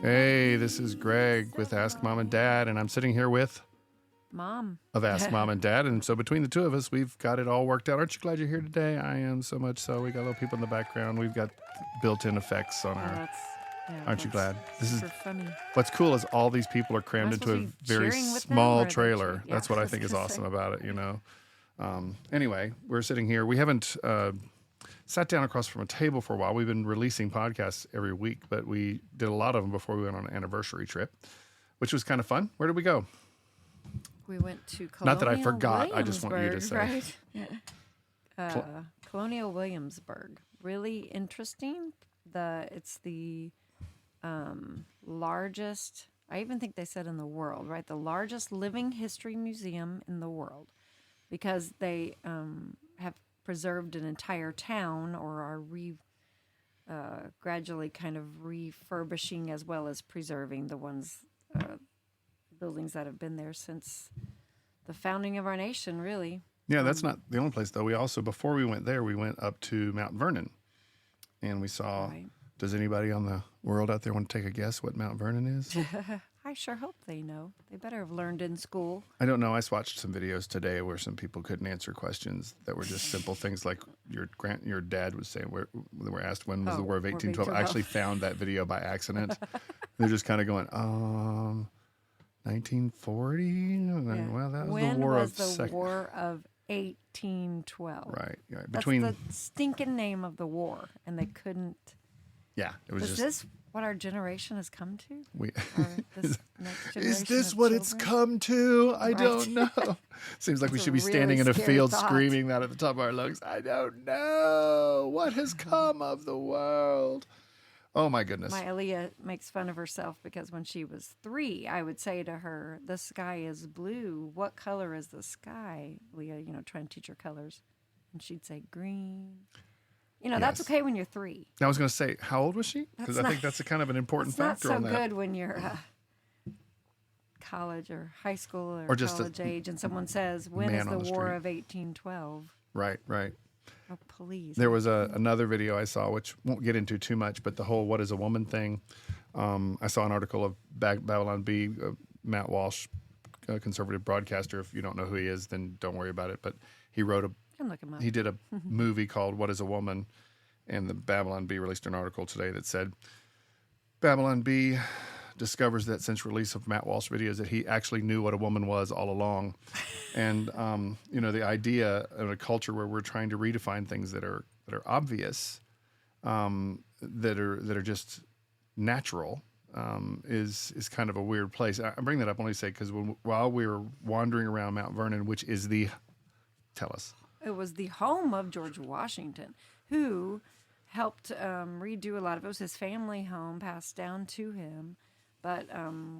Hey, this is Greg with Ask Mom and Dad, and I'm sitting here with Mom of Ask Mom and Dad, and so between the two of us, we've got it all worked out. Aren't you glad you're here today? I am so much so. We got little people in the background. We've got built-in effects on our. Aren't you glad? This is funny. What's cool is all these people are crammed into a very small trailer. That's what I think is awesome about it. You know. Anyway, we're sitting here. We haven't sat down across from a table for a while. We've been releasing podcasts every week, but we did a lot of them before we went on an anniversary trip, which was kind of fun. Where did we go? We went to Colonial Not that I forgot. I just want you to say. Right? Colonial Williamsburg. Really interesting. It's the largest, I even think they said in the world, right? The largest living history museum in the world, because they have preserved an entire town, or are gradually kind of refurbishing as well as preserving the buildings that have been there since the founding of our nation, really. Yeah, that's not the only place, though. We also, before we went there, we went up to Mount Vernon, and we saw, Right. Does anybody on the world out there want to take a guess what Mount Vernon is? I sure hope they know. They better have learned in school. I don't know. I watched some videos today where some people couldn't answer questions that were just simple things like your dad was saying, they were asked when was the War of 1812. I actually found that video by accident. They're just kind of going, 1940? Yeah. Well, that was when the War was of the War of 1812? Right. That's the stinking name of the war, and they couldn't. Yeah, it was Is this what our generation has come to? This next generation is this of what children? it's come to? I Right. don't know. Seems like we That's should a be standing really in a scary field thought. screaming that at the top of our lungs. I don't know what has come of the world. Oh my goodness. My Aaliyah makes fun of herself because when she was 3, I would say to her, "The sky is blue. What color is the sky?" Leah, trying to teach her colors, and she'd say green. That's Yes. okay when you're 3. I was going to say, how old was she? Because I think not- that's a kind of an important That's factor not on so that. good when you're college or high school or just college age, and someone says, "When man is on the the War street. of 1812?" Right. Oh, please. There was another video I saw, which won't get into too much, but the whole "what is a woman" thing. I saw an article of Babylon Bee, Matt Walsh, a conservative broadcaster. If you don't know who he is, then don't worry about it. But he wrote You can look him up. he did a movie called "What is a Woman," and the Babylon Bee released an article today that said Babylon Bee discovers that since release of Matt Walsh videos that he actually knew what a woman was all along. And the idea of a culture where we're trying to redefine things that are obvious, that are just natural, is kind of a weird place. I bring that up only to say because while we were wandering around Mount Vernon, which is tell us. It was the home of George Washington, who helped redo a lot of it. It was his family home passed down to him. But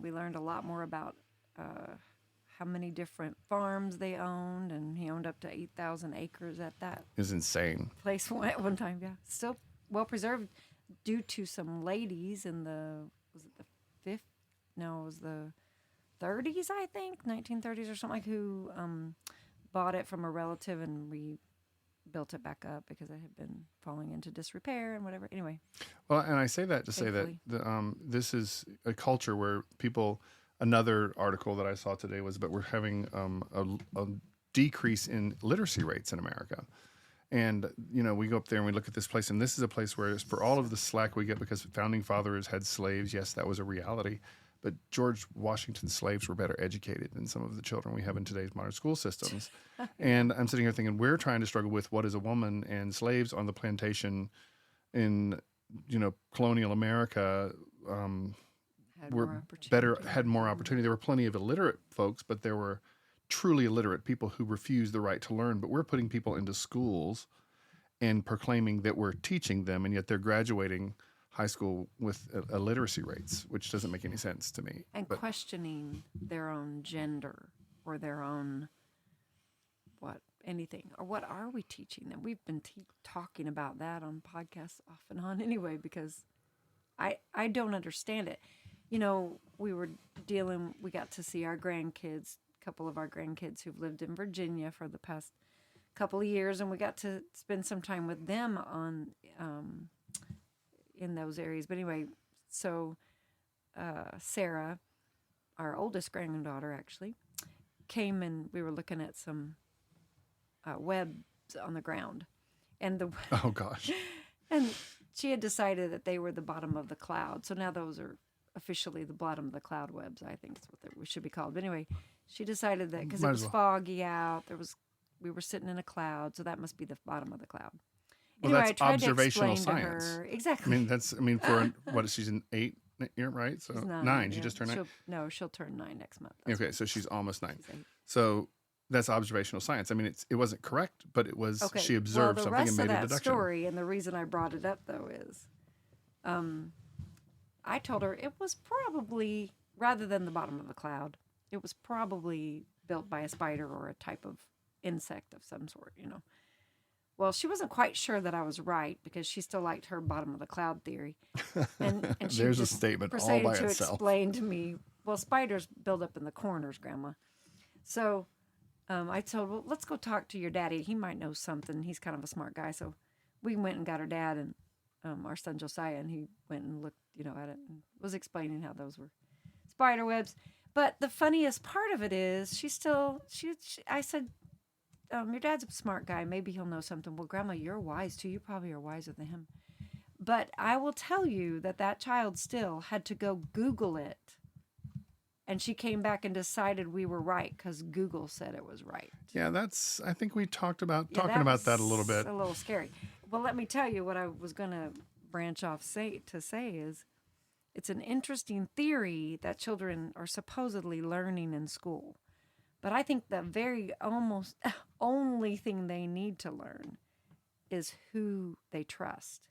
we learned a lot more about how many different farms they owned, and he owned up to 8,000 acres at that It was insane. place at one time. Yeah, still well preserved due to some ladies in the 30s, I think, 1930s or something, who bought it from a relative and rebuilt it back up because it had been falling into disrepair and whatever. Anyway. Well, and I say that to say that this is a culture where people. Another article that I saw today was, but we're having a decrease in literacy rates in America. And, we go up there and we look at this place, and this is a place where, for all of the slack we get because founding fathers had slaves, yes, that was a reality. But George Washington's slaves were better educated than some of the children we have in today's modern school systems. And I'm sitting here thinking, we're trying to struggle with what is a woman, and slaves on the plantation in, colonial America had more opportunity. There were plenty of illiterate folks, but there were truly illiterate people who refused the right to learn. But we're putting people into schools and proclaiming that we're teaching them, and yet they're graduating high school with illiteracy rates, which doesn't make any sense to me. And questioning their own gender or their own anything. Or what are we teaching them? We've been talking about that on podcasts off and on anyway, because I don't understand it. We got to see our grandkids, a couple of our grandkids who've lived in Virginia for the past couple of years, and we got to spend some time with them in those areas. But anyway, so Sarah, our oldest granddaughter, actually, came and we were looking at some webs on the ground, and the Oh gosh. and she had decided that they were the bottom of the cloud. So now those are officially the bottom of the cloud webs. I think is what they should be called. But anyway, she decided that because it Might was as well. foggy out, we were sitting in a cloud, so that must be the bottom of the cloud. Well, Anyway, I that's tried observational to explain science. to her I exactly. mean, for what is she's an 8 year, right? So She's 9. She yeah. just turned 9. She'll turn 9 next month. That's Okay, so she's almost 9. she's 8. So that's observational science. I mean, it wasn't correct, but it was Okay. she observed well, the something and rest made of a that deduction. story, and the reason I brought it up though is, I told her it was probably rather than the bottom of the cloud, it was probably built by a spider or a type of insect of some sort. Well, she wasn't quite sure that I was right because she still liked her bottom of the cloud theory, and she There's a just statement all proceeded by to itself. explain to me. Well, spiders build up in the corners, Grandma. So I told, well, let's go talk to your daddy. He might know something. He's kind of a smart guy. So we went and got her dad and our son Josiah, and he went and looked, at it and was explaining how those were spider webs. But the funniest part of it is I said, your dad's a smart guy. Maybe he'll know something. Well, Grandma, you're wise too. You probably are wiser than him. But I will tell you that child still had to go Google it. And she came back and decided we were right because Google said it was right. Yeah, I think we talked about Yeah, talking about that a little was bit. A little scary. Well, let me tell you what I was going to branch off say is it's an interesting theory that children are supposedly learning in school. But I think the very almost only thing they need to learn is who they trust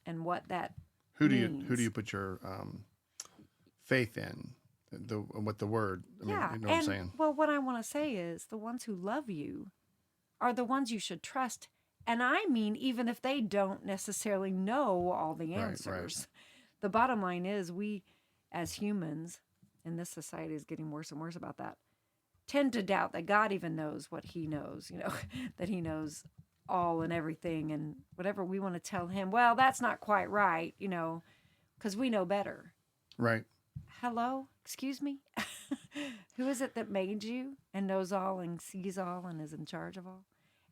and what that Who do means. you put your faith in? What the word? I mean, Yeah, you know what I'm saying? well, what I want to say is the ones who love you are the ones you should trust. And I mean, even if they don't necessarily know all the Right, answers, the bottom line is we, as humans, and this society is getting worse and worse about that, tend to doubt that God even knows what he knows, that he knows all and everything. And whatever we want to tell him, well, that's not quite right, because we know better. Right. Hello? Excuse me? Who is it that made you and knows all and sees all and is in charge of all?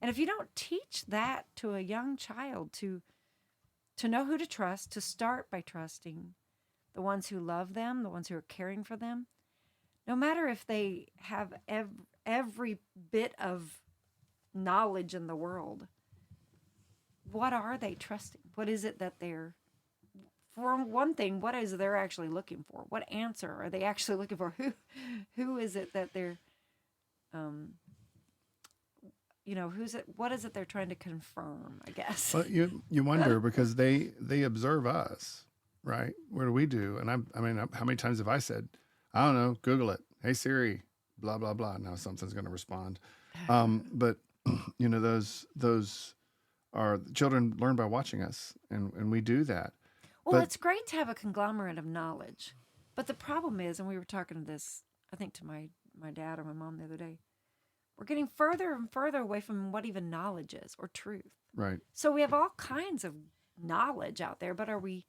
And if you don't teach that to a young child to know who to trust, to start by trusting the ones who love them, the ones who are caring for them, no matter if they have every bit of knowledge in the world, what are they trusting? What is it that they're, for one thing, what is they're actually looking for? What answer are they actually looking for? Who is it that they're, what is it they're trying to confirm, I guess? Well, you wonder because they observe us, right? What do we do? And I mean, how many times have I said, I don't know, Google it. Hey Siri, blah blah blah. Now something's going to respond. But those are children learn by watching us, and we do that. Well, But- it's great to have a conglomerate of knowledge. But the problem is, and we were talking to this, I think to my dad or my mom the other day, we're getting further and further away from what even knowledge is or truth. Right. So we have all kinds of knowledge out there, but are we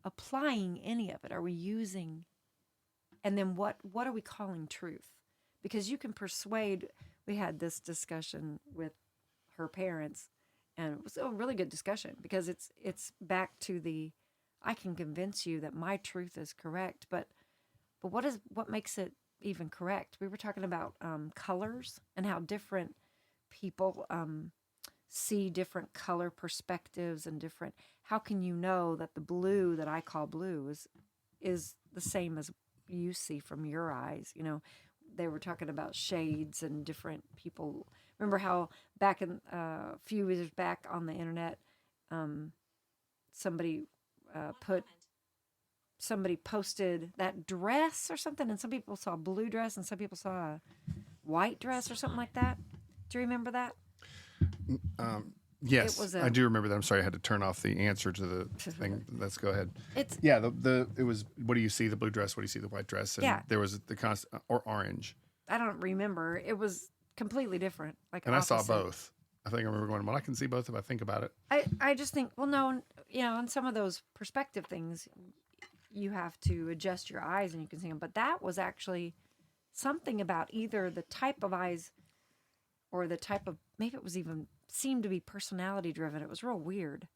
applying any of it? Are we using, and then what are we calling truth? Because you can persuade, we had this discussion with her parents, and it was a really good discussion because it's back to I can convince you that my truth is correct, but what makes it even correct? We were talking about colors and how different people see different color perspectives and different. How can you know that the blue that I call blue is the same as you see from your eyes? They were talking about shades and different people. Remember how back in a few years back on the internet, somebody posted that dress or something, and some people saw a blue dress and some people saw a white dress or something like that. Do you remember that? Yes, It was I do remember that. I'm sorry, I had to turn off the answer to the thing. Let's go ahead. It's Yeah, it was. What do you see? The blue dress. What do you see? The white dress. And Yeah. there was the constant or orange. I don't remember. It was completely different. Like And I saw opposite. both. I think I remember going, well, I can see both if I think about it. I just think, well, no, in some of those perspective things, you have to adjust your eyes and you can see them. But that was actually something about either the type of eyes or the type of, maybe it was even seemed to be personality driven. It was real weird.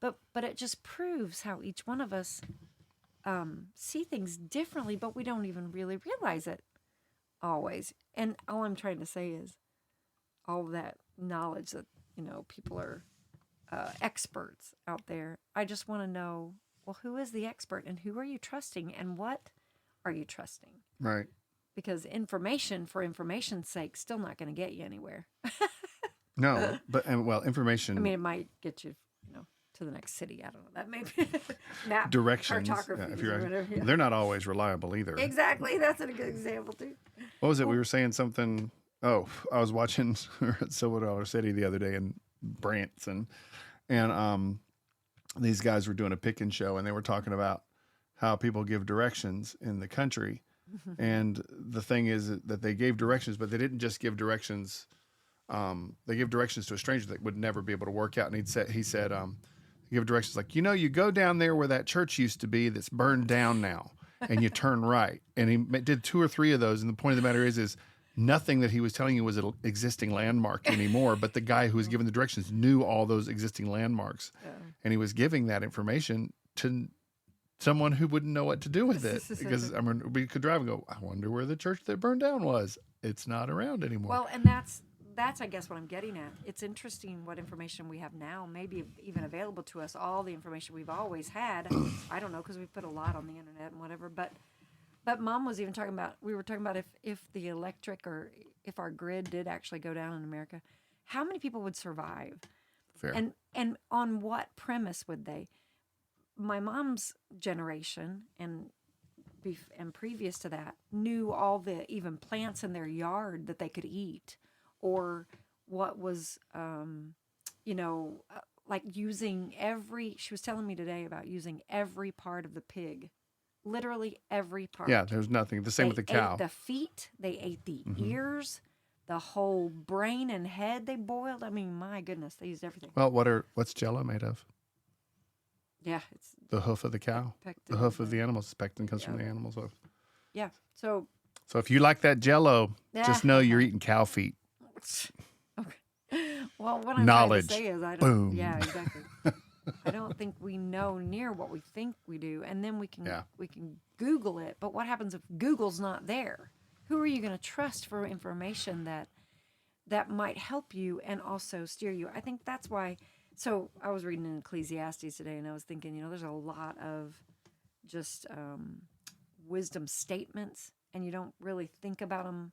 But it just proves how each one of us see things differently, but we don't even really realize it always. And all I'm trying to say is all of that knowledge that, people are experts out there. I just want to know, well, who is the expert and who are you trusting and what are you trusting? Right. Because information for information's sake still not going to get you anywhere. No, information. I mean, it might get you, to the next city. I don't know. That may be map directions. cartography If you're, or whatever. Yeah. They're not always reliable either. Exactly. That's a good example too. What was it? We were saying something. Oh, I was watching Silver Dollar City the other day in Branson, and these guys were doing a pick and show, and they were talking about how people give directions in the country. And the thing is that they gave directions, but they didn't just give directions. They gave directions to a stranger that would never be able to work out. And he said, give directions like, you go down there where that church used to be that's burned down now, and you turn right. And he did 2 or 3 of those. And the point of the matter is nothing that he was telling you was an existing landmark anymore. But the guy who was giving the directions knew all those existing landmarks. Yeah. And he was giving that information to someone who wouldn't know what to do with it. Because we could drive and go, I wonder where the church that burned down was. It's not around anymore. Well, and that's, I guess, what I'm getting at. It's interesting what information we have now, maybe even available to us, all the information we've always had. I don't know, because we put a lot on the internet and whatever. But Mom was even talking about, we were talking about if the electric or if our grid did actually go down in America, how many people would survive? Fair. And on what premise would they? My mom's generation and previous to that knew all the even plants in their yard that they could eat. Or what was, like using she was telling me today about using every part of the pig, literally every part. Yeah, there's nothing. The same with the cow. Ate the feet, they ate the ears, the whole brain and head they boiled. I mean, my goodness, they used everything. Well, what's Jello made of? Yeah, it's the hoof of the cow. The hoof of the animal. Pectin comes from the animal's hoof. Yeah, so if you like that Jello, just know you're eating cow feet. Okay. Well, what I'm Knowledge. trying to say is I don't. Boom. Yeah, exactly. I don't think we know near what we think we do, and then we can Google it. But what happens if Google's not there? Who are you going to trust for information that might help you and also steer you? I think that's why. So I was reading in Ecclesiastes today, and I was thinking, there's a lot of just wisdom statements, and you don't really think about them.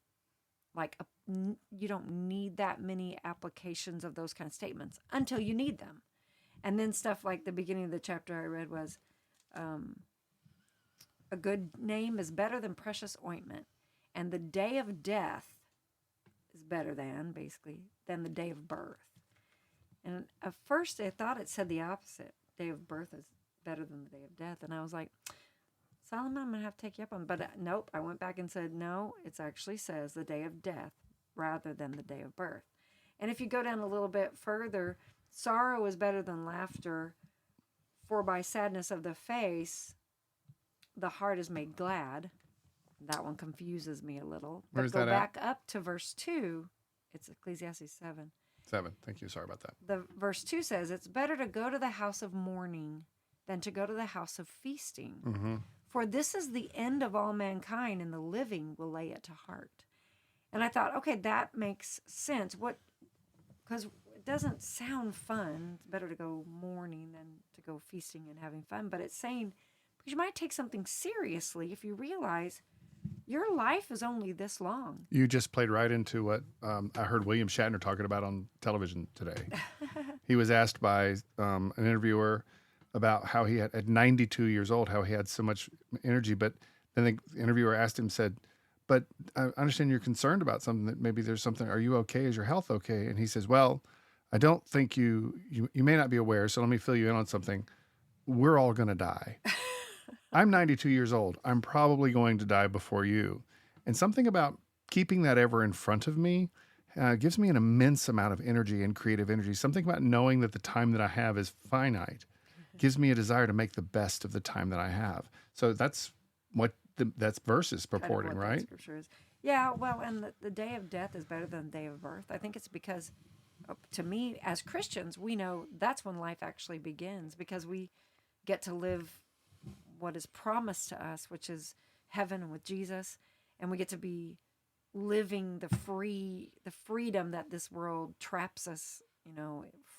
Like, you don't need that many applications of those kind of statements until you need them. And then stuff like the beginning of the chapter I read was, a good name is better than precious ointment, and the day of death is better than the day of birth. And at first I thought it said the opposite. Day of birth is better than the day of death. And I was like, Solomon, I'm going to have to take you up on. But nope, I went back and said, no, it actually says the day of death rather than the day of birth. And if you go down a little bit further, sorrow is better than laughter, for by sadness of the face, the heart is made glad. That one confuses me a little. Where's but go that back up to verse 2. It's Ecclesiastes 7. 7. Thank you. Sorry about that. The verse 2 says, it's better to go to the house of mourning than to go to the house of feasting. Mm-hmm. For this is the end of all mankind, and the living will lay it to heart. And I thought, okay, that makes sense. Because it doesn't sound fun. It's better to go mourning than to go feasting and having fun. But it's saying, because you might take something seriously if you realize your life is only this long. You just played right into what I heard William Shatner talking about on television today. He was asked by an interviewer about how he had, at 92 years old, how he had so much energy. But then the interviewer asked him, said, but I understand you're concerned about something, that maybe there's something. Are you okay? Is your health okay? And he says, well, I don't think you may not be aware, so let me fill you in on something. We're all going to die. I'm 92 years old. I'm probably going to die before you. And something about keeping that ever in front of me gives me an immense amount of energy and creative energy. Something about knowing that the time that I have is finite. gives me a desire to make the best of the time that I have. So that's what that's verse is Kind of purporting, what that right? scripture is. Yeah, well, and the day of death is better than the day of birth. I think it's because, to me, as Christians, we know that's when life actually begins because we get to live what is promised to us, which is heaven with Jesus, and we get to be living the freedom that this world traps us,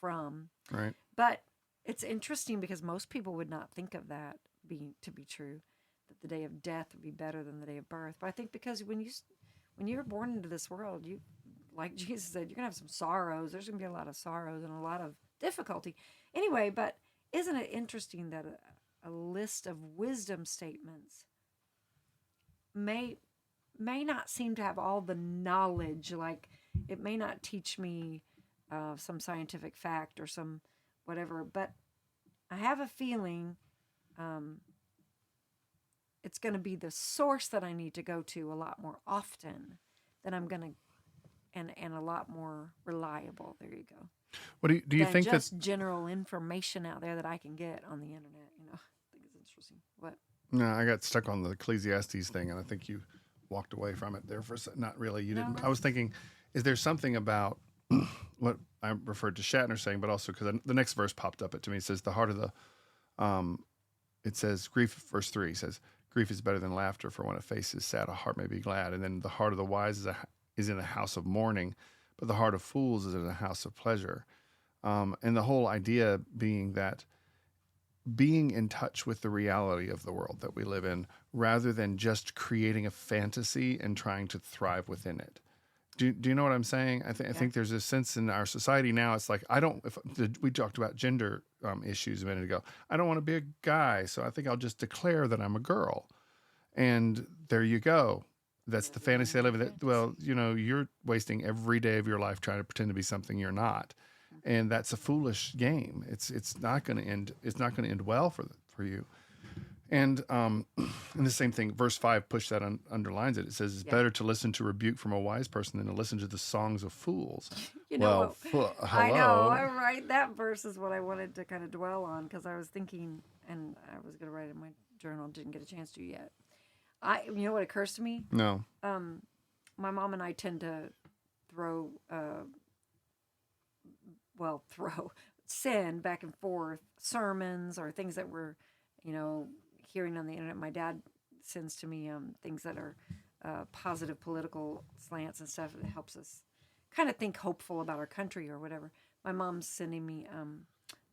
from. Right. But it's interesting because most people would not think of that being to be true, that the day of death would be better than the day of birth. But I think because when you're born into this world, you, like Jesus said, you're gonna have some sorrows. There's gonna be a lot of sorrows and a lot of difficulty. Anyway, but isn't it interesting that a list of wisdom statements may not seem to have all the knowledge, like it may not teach me some scientific fact or some whatever, but I have a feeling it's going to be the source that I need to go to a lot more often than I'm going to, and a lot more reliable. There you go. What do you than think just that? general information out there that I can get on the internet? I think it's interesting. What? No, I got stuck on the Ecclesiastes thing, and I think you walked away from it there for a second. Not really. You No, didn't. I was thinking, is there something about what I referred to Shatner saying, but also because the next verse popped up to me. It says the heart of the, it says grief. Verse 3 says grief is better than laughter, for when a face is sad, a heart may be glad. And then the heart of the wise is in a house of mourning, but the heart of fools is in a house of pleasure. And the whole idea being that being in touch with the reality of the world that we live in, rather than just creating a fantasy and trying to thrive within it. Do you know what I'm saying? I think there's a sense in our society now. It's like we talked about gender issues a minute ago. I don't want to be a guy, so I think I'll just declare that I'm a girl, and there you go. That's the fantasy I live in. Well, you're wasting every day of your life trying to pretend to be something you're not, and that's a foolish game. It's not going to end. It's not going to end well for you. And the same thing, verse 5 underlines it. It says, it's better to listen to rebuke from a wise person than to listen to the songs of fools. Hello. I know. Right. That verse is what I wanted to kind of dwell on because I was thinking, and I was going to write it in my journal, didn't get a chance to yet. You know what occurs to me? No. My mom and I tend to throw sin back and forth, sermons or things that we're, hearing on the internet. My dad sends to me things that are positive political slants and stuff that helps us kind of think hopeful about our country or whatever. My mom's sending me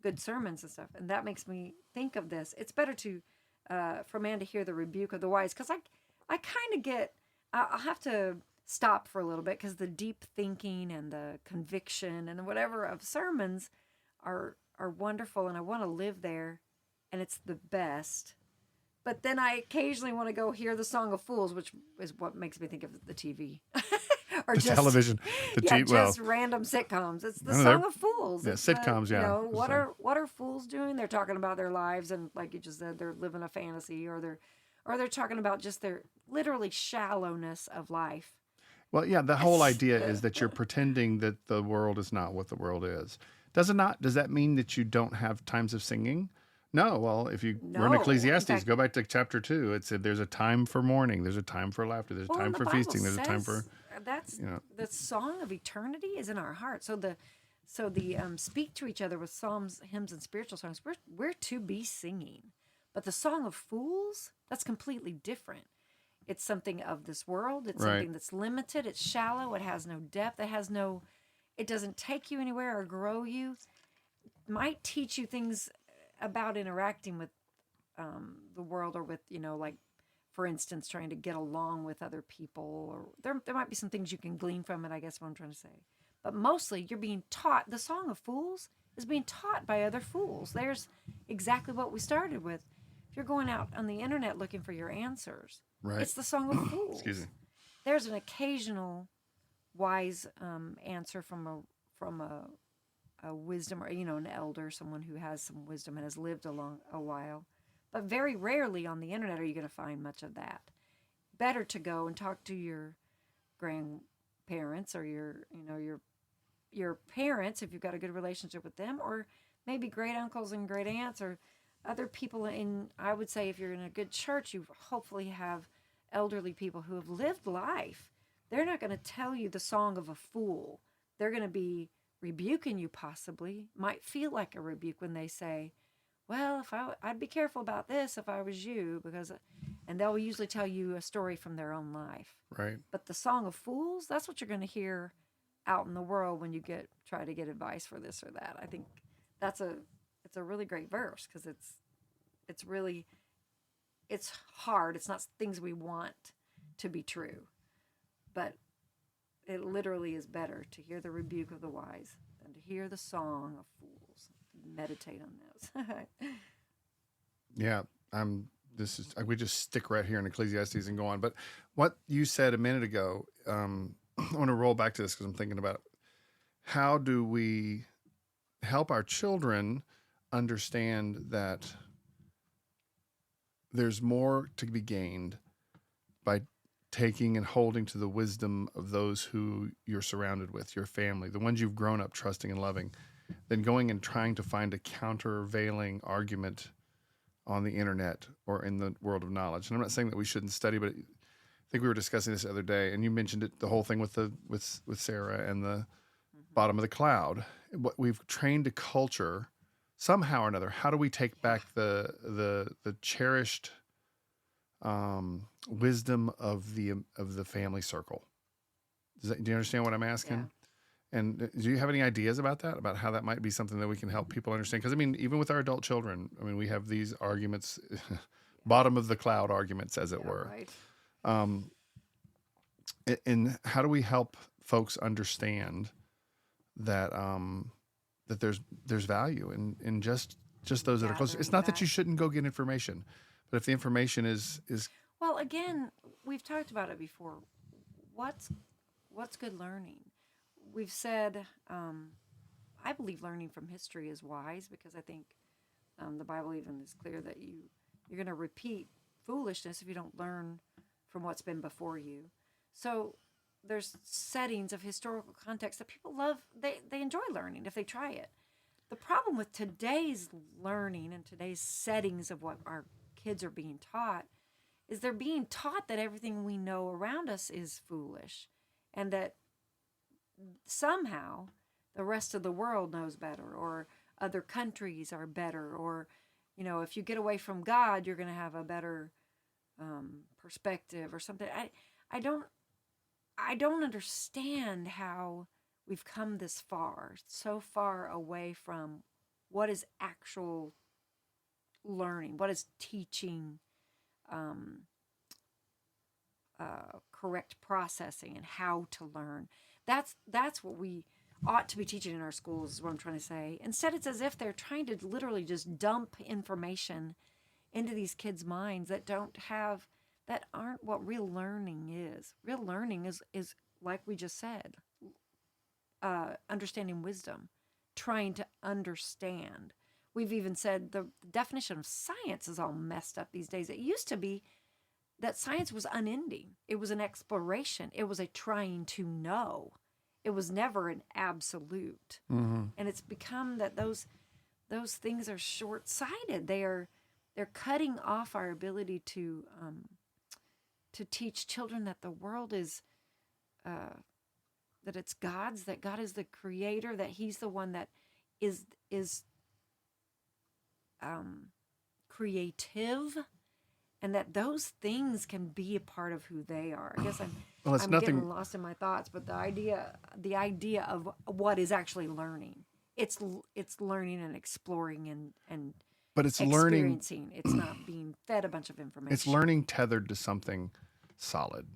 good sermons and stuff, and that makes me think of this. It's better to for man to hear the rebuke of the wise, because I kind of get. I'll have to stop for a little bit because the deep thinking and the conviction and whatever of sermons are wonderful, and I want to live there, and it's the best. But then I occasionally want to go hear the Song of Fools, which is what makes me think of the TV. Or the just television. Just random sitcoms. It's the Song of Fools. Yeah, sitcoms, what are fools doing? They're talking about their lives, and like you just said, they're living a fantasy, or they're talking about just their literally shallowness of life. Well, yeah, the whole idea is that you're pretending that the world is not what the world is. Does that mean that you don't have times of singing? No. Well, if we're in Ecclesiastes, go back to chapter 2. It said there's a time for mourning, there's a time for laughter, there's a time for feasting, there's a time for. That's the song of eternity is in our heart. So the speak to each other with psalms, hymns, and spiritual songs. We're to be singing, but the Song of Fools, that's completely different. It's something of this world. It's something that's limited. It's shallow. It has no depth. It doesn't take you anywhere or grow you. It might teach you things about interacting with the world, or with, like, for instance, trying to get along with other people, or there might be some things you can glean from it, I guess what I'm trying to say. But mostly you're being taught. The Song of Fools is being taught by other fools. There's exactly what we started with. If you're going out on the internet looking for your answers, it's the Song of Fools. Excuse me. There's an occasional wise answer from a wisdom, or an elder, someone who has some wisdom and has lived a while. But very rarely on the internet are you going to find much of that. Better to go and talk to your grandparents, or your parents if you've got a good relationship with them, or maybe great uncles and great aunts, or other people in, I would say if you're in a good church, you hopefully have elderly people who have lived life. They're not going to tell you the song of a fool. They're going to be rebuking you, possibly. Might feel like a rebuke when they say, well, if I'd be careful about this if I was you, because, and they'll usually tell you a story from their own life. Right. But the song of fools, that's what you're going to hear out in the world when you try to get advice for this or that. I think it's a really great verse because it's really, it's hard. It's not things we want to be true, but it literally is better to hear the rebuke of the wise than to hear the song of fools. Meditate on those. Yeah. We just stick right here in Ecclesiastes and go on. But what you said a minute ago, I want to roll back to this because I'm thinking about it. How do we help our children understand that there's more to be gained by taking and holding to the wisdom of those who you're surrounded with, your family, the ones you've grown up trusting and loving, than going and trying to find a countervailing argument on the internet or in the world of knowledge? And I'm not saying that we shouldn't study, but I think we were discussing this the other day, and you mentioned it, the whole thing with with Sarah and the bottom of the cloud. What we've trained a culture somehow or another. How do we take back the cherished wisdom of the family circle? Do you understand what I'm asking? Yeah. And do you have any ideas about that? About how that might be something that we can help people understand? Because I mean, even with our adult children, I mean, we have these arguments, bottom of the cloud arguments, as it were. Right. And how do we help folks understand that that there's value in just those that are close? It's not that you shouldn't go get information, but if the information is well, again, we've talked about it before. What's good learning? We've said, I believe learning from history is wise because I think the Bible even is clear that you're going to repeat foolishness if you don't learn from what's been before you. So there's settings of historical context that people love. They enjoy learning if they try it. The problem with today's learning and today's settings of what our kids are being taught is they're being taught that everything we know around us is foolish and that somehow the rest of the world knows better or other countries are better or, if you get away from God, you're going to have a better perspective or something. I don't understand how we've come this far, so far away from what is actual learning, what is teaching, correct processing and how to learn. That's what we ought to be teaching in our schools, is what I'm trying to say. Instead, it's as if they're trying to literally just dump information into these kids' minds that aren't what real learning is. Real learning is like we just said, understanding wisdom, trying to understand. We've even said the definition of science is all messed up these days. It used to be that science was unending. It was an exploration. It was a trying to know. It was never an absolute. Mm-hmm. And it's become that those things are short-sighted. They're cutting off our ability to teach children that the world is that it's God's, that God is the creator, that He's the one that is creative, and that those things can be a part of who they are. I guess I'm getting lost in my thoughts, but the idea of what is actually learning, it's learning and exploring and but it's experiencing. learning. It's not being fed a bunch of information. It's learning tethered to something solid.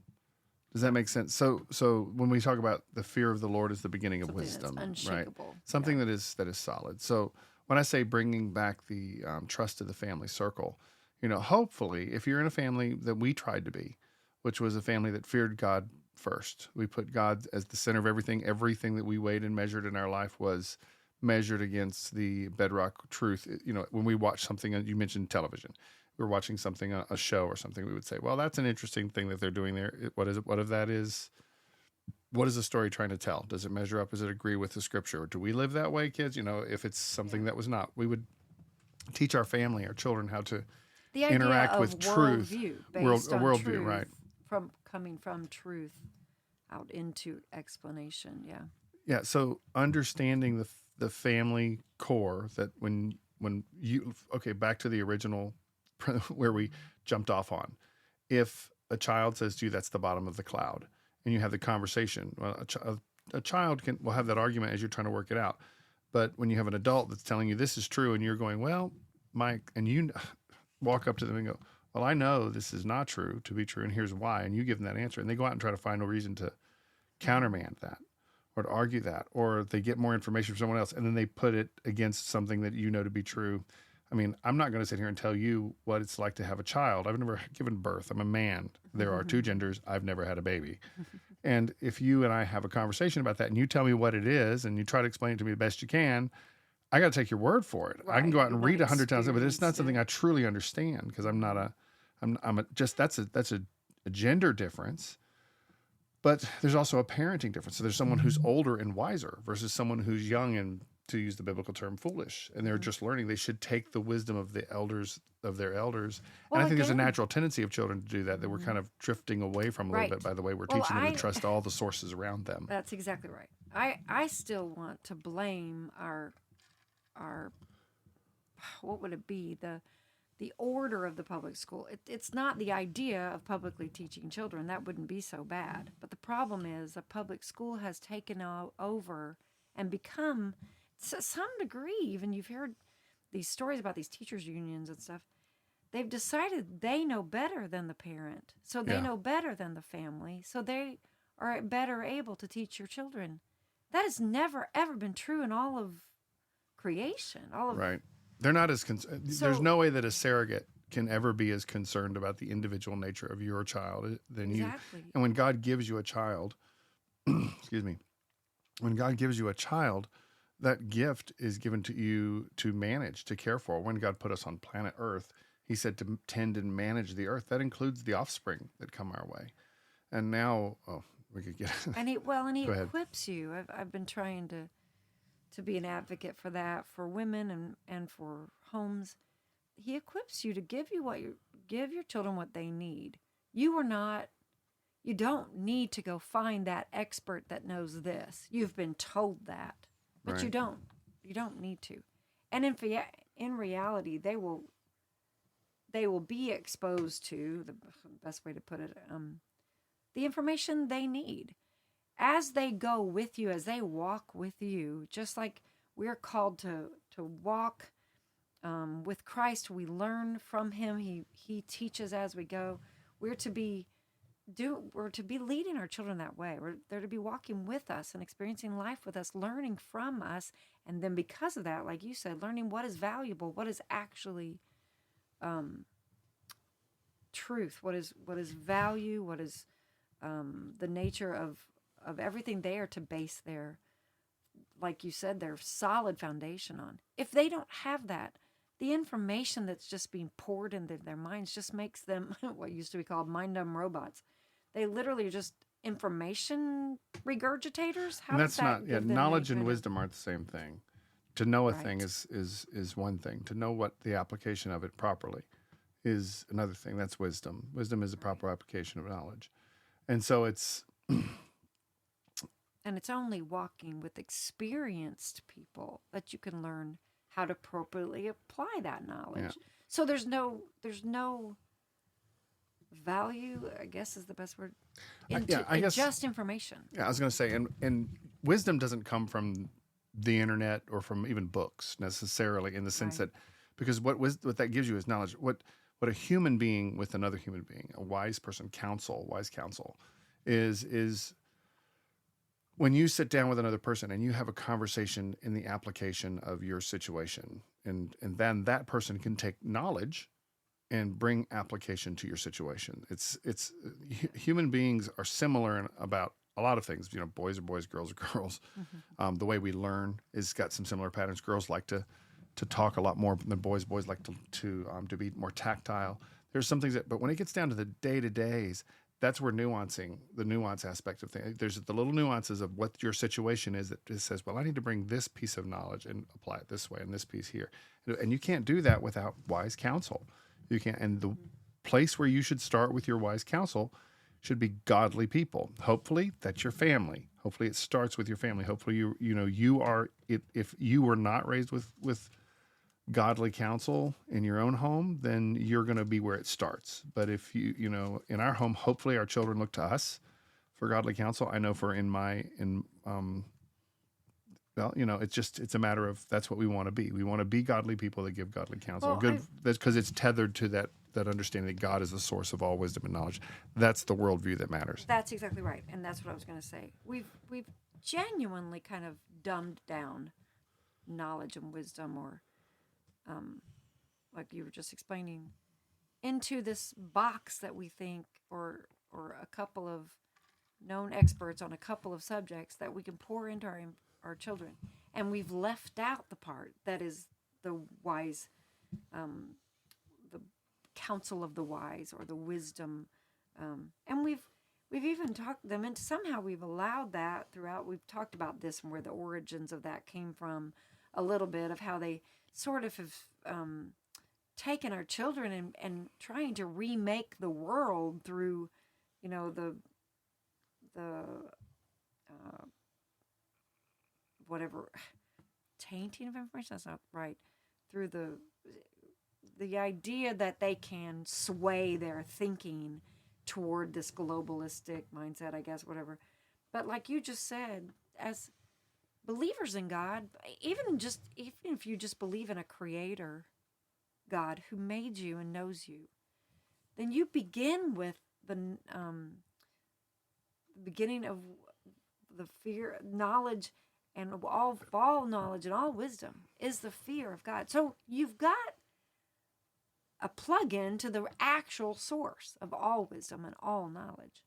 Does that make sense? So when we talk about the fear of the Lord is the beginning of wisdom, right? Something that is solid. So when I say bringing back the trust to the family circle, hopefully if you're in a family that we tried to be, which was a family that feared God first, we put God as the center of everything. Everything that we weighed and measured in our life was measured against the bedrock truth. When we watch something, you mentioned television, we're watching something, a show or something, we would say, well, that's an interesting thing that they're doing there. What is it? What if that is? What is the story trying to tell? Does it measure up? Does it agree with the scripture? Or do we live that way, kids? If it's something that was not, we would teach our family, our children, how to The idea interact of with truth. worldview based on Worldview, truth, right? from coming from truth out into explanation. Yeah. Yeah. So understanding the family core, that when you, okay, back to the original where we jumped off on. If a child says to you, "That's the bottom of the cloud," and you have the conversation, well, a child will have that argument as you're trying to work it out. But when you have an adult that's telling you this is true, and you're going, "Well, Mike," and you walk up to them and go, "Well, I know this is not true to be true, and here's why," and you give them that answer, and they go out and try to find a reason to countermand that or to argue that, or they get more information from someone else, and then they put it against something that you know to be true. I mean, I'm not going to sit here and tell you what it's like to have a child. I've never given birth. I'm a man. There are two genders. I've never had a baby. And if you and I have a conversation about that and you tell me what it is and you try to explain it to me the best you can, I got to take your word for it. I can go out and read 100 times, but it's not something I truly understand, because I'm not that's a gender difference. But there's also a parenting difference. So there's someone who's older and wiser versus someone who's young and, to use the biblical term, foolish, and they're just learning. They should take the wisdom of the elders, of their elders. Well, and I think there's a again, natural tendency of children to do that we're kind of drifting away from a little Right. bit by the way we're Well, teaching them to trust all the sources around them. That's exactly right. I still want to blame our what would it be, the order of the public school. It's not the idea of publicly teaching children. That wouldn't be so bad. But the problem is the public school has taken over and become, to some degree, even you've heard these stories about these teachers unions and stuff. They've decided they know better than the parent. So they Yeah. know better than the family. So they are better able to teach your children. That has never, ever been true in all of creation. All of Right. They're not as there's So- no way that a surrogate can ever be as concerned about the individual nature of your child than Exactly. you. And when God gives you a child, excuse me, when God gives you a child, that gift is given to you to manage, to care for. When God put us on planet Earth, he said to tend and manage the earth. That includes the offspring that come our way. And now, we could get And he Go ahead. equips you. I've been trying to be an advocate for that, for women and for homes. He equips you to give your children what they need. You don't need to go find that expert that knows this. You've been told that, but you Right. don't need to. And in reality, they will be exposed to, the best way to put it, the information they need as they go with you, as they walk with you. Just like we're called to walk with Christ, we learn from him. He teaches as we go. We're to be leading our children that way. They're to be walking with us and experiencing life with us, learning from us, and then because of that, like you said, learning what is valuable, what is actually truth, what is value, what is the nature of everything they are to base their, like you said, their solid foundation on. If they don't have that, the information that's just being poured into their minds just makes them what used to be called mind-dumb robots. They literally are just information regurgitators. How And does that's that not, give yeah, them any knowledge and kind of- wisdom aren't the same thing. To know a thing Right. is one thing. To know what the application of it properly is another thing. That's wisdom. Wisdom is a proper application of knowledge. And so it's, And it's only walking with experienced people that you can learn how to appropriately apply that knowledge. Yeah. So there's no value, I guess is the best word, I guess- just information. yeah, I was going to say, and wisdom doesn't come from the internet or from even books necessarily, in the sense Right. that, because what that gives you is knowledge. What a human being with another human being, a wise person, wise counsel, is when you sit down with another person and you have a conversation in the application of your situation, and then that person can take knowledge and bring application to your situation. Human beings are similar in about a lot of things. Boys are boys, girls are girls. The way we learn is got some similar patterns. Girls like to talk a lot more than boys. Boys like to be more tactile. There's some things but when it gets down to the day-to-days, that's where the nuance aspect of things. There's the little nuances of what your situation is that just says, well, I need to bring this piece of knowledge and apply it this way and this piece here. And you can't do that without wise counsel. You can't. And the place where you should start with your wise counsel should be godly people. Hopefully that's your family. Hopefully it starts with your family. Hopefully you are, if you were not raised with godly counsel in your own home, then you're going to be where it starts. But if in our home, hopefully our children look to us for godly counsel. I know it's a matter of, that's what we want to be. We want to be godly people that give godly counsel. Well, That's because it's tethered to that understanding that God is the source of all wisdom and knowledge. That's the worldview that matters. That's exactly right, and that's what I was going to say. We've genuinely kind of dumbed down knowledge and wisdom, or like you were just explaining, into this box that we think, or a couple of known experts on a couple of subjects that we can pour into our children, and we've left out the part that is the wise, the counsel of the wise, or the wisdom, and we've even talked them into, somehow we've allowed that throughout. We've talked about this and where the origins of that came from, a little bit of how they sort of have taken our children and trying to remake the world through, the whatever, tainting of information. That's not right. Through the idea that they can sway their thinking toward this globalistic mindset, I guess, whatever. But like you just said, as believers in God, even if you just believe in a creator God who made you and knows you, then you begin with the beginning of the fear, knowledge, and all knowledge and all wisdom is the fear of God. So you've got a plug-in to the actual source of all wisdom and all knowledge.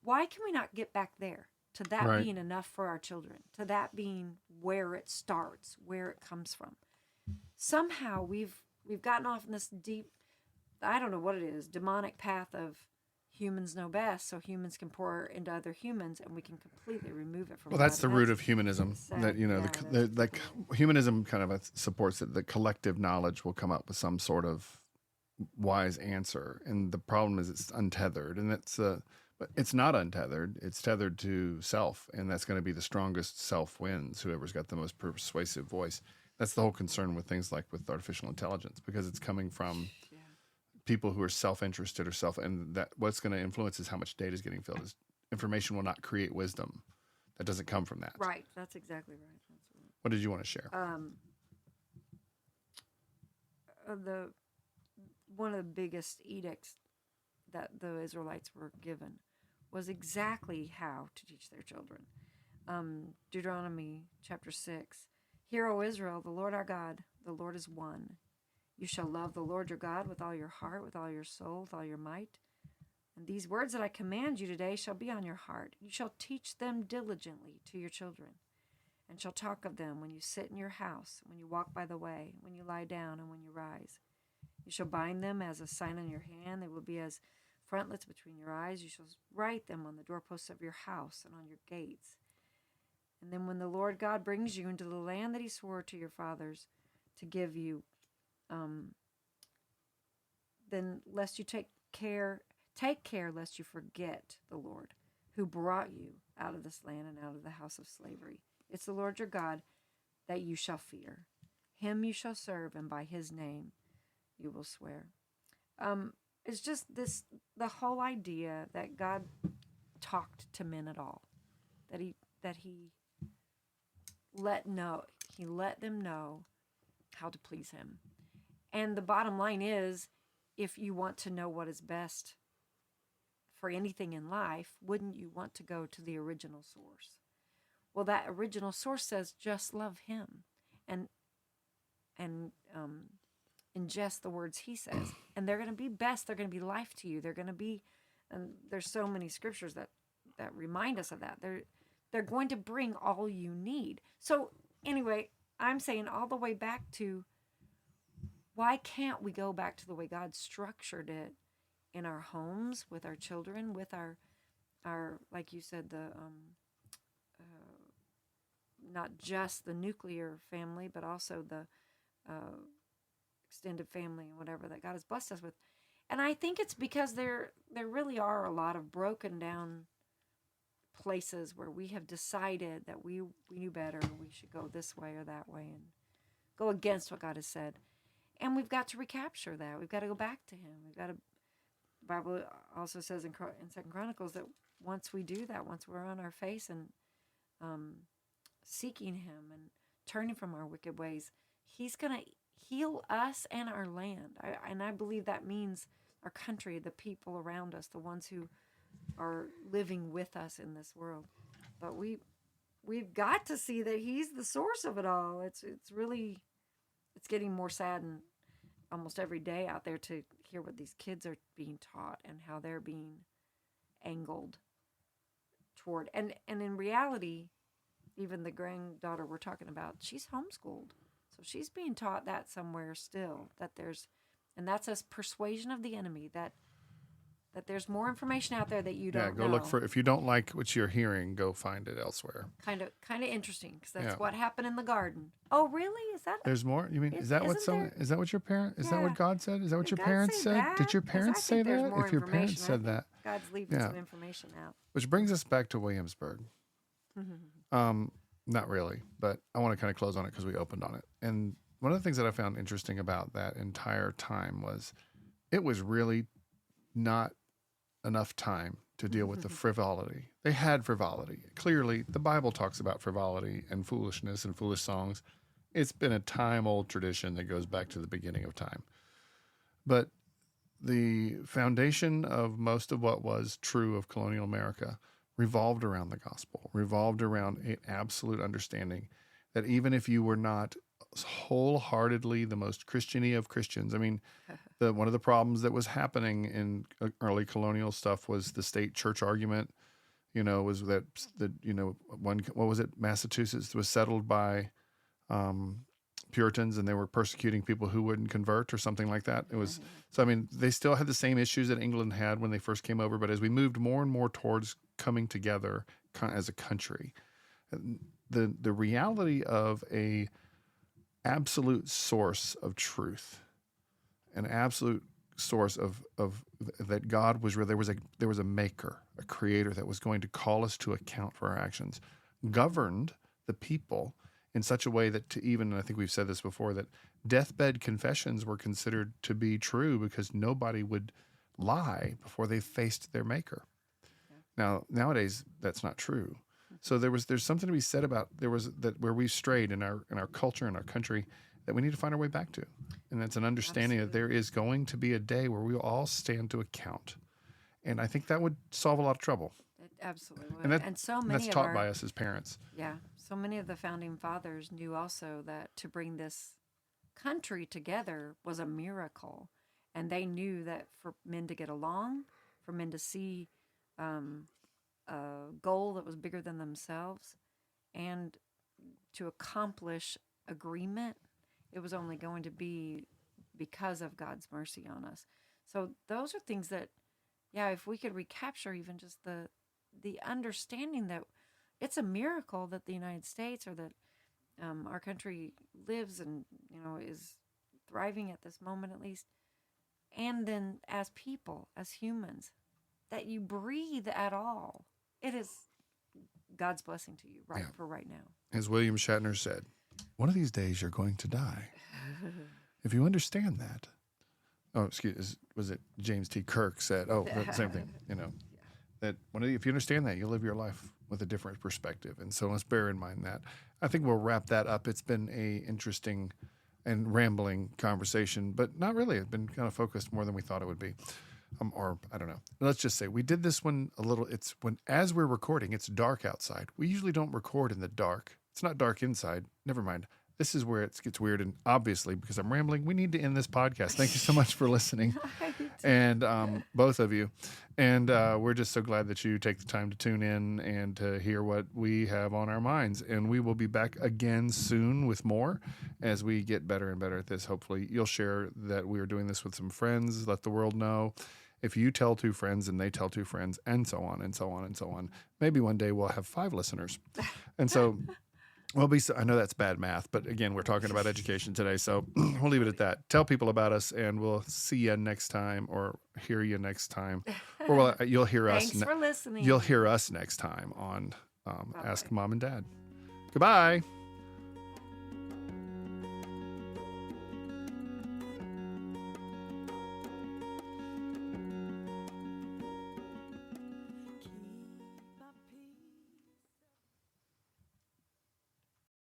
Why can we not get back there? To that Right. being enough for our children, to that being where it starts, where it comes from. Somehow we've gotten off in this deep, I don't know what it is, demonic path of humans know best, so humans can pour into other humans, and we can completely remove it from. Well, that's God. the root of humanism. sad. That humanism kind of supports that the collective knowledge will come up with some sort of wise answer, and the problem is it's untethered, and but it's not untethered. It's tethered to self, and that's going to be the strongest self wins. Whoever's got the most persuasive voice. That's the whole concern with things like with artificial intelligence, because it's coming from people who are self-interested and that what's going to influence is how much data is getting filled. Information will not create wisdom. That doesn't come from that. Right. That's exactly right. What did you want to share? One of the biggest edicts that the Israelites were given was exactly how to teach their children. Deuteronomy chapter 6. Hear, O Israel, the Lord our God, the Lord is one. You shall love the Lord your God with all your heart, with all your soul, with all your might. And these words that I command you today shall be on your heart. You shall teach them diligently to your children, and shall talk of them when you sit in your house, when you walk by the way, when you lie down, and when you rise. You shall bind them as a sign on your hand. They will be as frontlets between your eyes. You shall write them on the doorposts of your house and on your gates. And then when the Lord God brings you into the land that he swore to your fathers to give you, then lest you take care lest you forget the Lord who brought you out of this land and out of the house of slavery. It's the Lord your God that you shall fear. Him you shall serve, and by his name you will swear. It's just the whole idea that God talked to men at all, that he let them know how to please him. And the bottom line is, if you want to know what is best for anything in life, wouldn't you want to go to the original source? Well, that original source says, just love him and ingest the words he says. And they're going to be best. They're going to be life to you. They're going to be, and there's so many scriptures that remind us of that. They're going to bring all you need. So anyway, I'm saying all the way back to, why can't we go back to the way God structured it in our homes, with our children, with our like you said, the not just the nuclear family, but also the extended family and whatever that God has blessed us with. And I think it's because there really are a lot of broken down places where we have decided that we knew better, we should go this way or that way and go against what God has said. And we've got to recapture that. We've got to go back to Him. We've got to. The Bible also says in Second Chronicles that once we do that, once we're on our face and seeking Him and turning from our wicked ways, He's going to heal us and our land. I believe that means our country, the people around us, the ones who are living with us in this world. But we've got to see that He's the source of it all. It's really, it's getting more sad and almost every day out there to hear what these kids are being taught and how they're being angled toward. And in reality, even the granddaughter we're talking about, she's homeschooled. So she's being taught that somewhere still, that there's, and that's a persuasion of the enemy, that there's more information out there that you don't know. Yeah, go look for, if you don't like what you're hearing, go find it elsewhere. Kind of interesting, because that's what happened in the garden. Oh, really? Is that? There's more? You mean, is that what is that what your parent, is that what God said? Is that what Did your God parents say said? that? Did your 'Cause parents I say think there's that? more If your parents information. I said think that. God's leaving some information out. Which brings us back to Williamsburg. Not really, but I want to kind of close on it because we opened on it. And one of the things that I found interesting about that entire time was it was really not enough time to deal with the frivolity. They had frivolity. Clearly, the Bible talks about frivolity and foolishness and foolish songs. It's been a time-old tradition that goes back to the beginning of time. But the foundation of most of what was true of colonial America revolved around the gospel, revolved around an absolute understanding that even if you were not wholeheartedly the most Christian-y of Christians, I mean, one of the problems that was happening in early colonial stuff was the state church argument, was that what was it? Massachusetts was settled by Puritans, and they were persecuting people who wouldn't convert or something like that. It was, so I mean, they still had the same issues that England had when they first came over, but as we moved more and more towards coming together as a country, the reality of a absolute source of truth, an absolute source of that God was, there was a maker, a creator that was going to call us to account for our actions, governed the people in such a way that and I think we've said this before, that deathbed confessions were considered to be true because nobody would lie before they faced their maker. Now, nowadays, that's not true. So there's something to be said about where we've strayed in our culture and our country that we need to find our way back to. And that's an understanding that there is going to be a day where we will all stand to account. And I think that would solve a lot of trouble. It absolutely would. And so many that's taught by us as parents. Yeah. So many of the founding fathers knew also that to bring this country together was a miracle. And they knew that for men to get along, for men to see a goal that was bigger than themselves, and to accomplish agreement, it was only going to be because of God's mercy on us. So those are things that, if we could recapture even just the understanding that it's a miracle that the United States, or that our country lives and is thriving at this moment at least, and then as people, as humans, that you breathe at all. It is God's blessing to you for right now. As William Shatner said, one of these days you're going to die. If you understand that. Oh, was it James T. Kirk said? Oh, the same thing, that if you understand that, you'll live your life with a different perspective. And so let's bear in mind that. I think we'll wrap that up. It's been a interesting and rambling conversation, but not really. It's been kind of focused more than we thought it would be. Or I don't know. Let's just say we did this one a little. It's as we're recording, it's dark outside. We usually don't record in the dark. It's not dark inside. Never mind. This is where it gets weird. And obviously, because I'm rambling, we need to end this podcast. Thank you so much for listening. And both of you. And we're just so glad that you take the time to tune in and to hear what we have on our minds. And we will be back again soon with more as we get better and better at this. Hopefully, you'll share that we are doing this with some friends, let the world know. if you tell 2 friends and they tell 2 friends, and so on and so on and so on, maybe one day we'll have 5 listeners. And so I know that's bad math, but again, we're talking about education today, so we'll leave it at that. Tell people about us, and we'll see you next time, or hear you next time, or you'll hear us. Thanks for listening. You'll hear us next time on Ask Mom and Dad. Goodbye.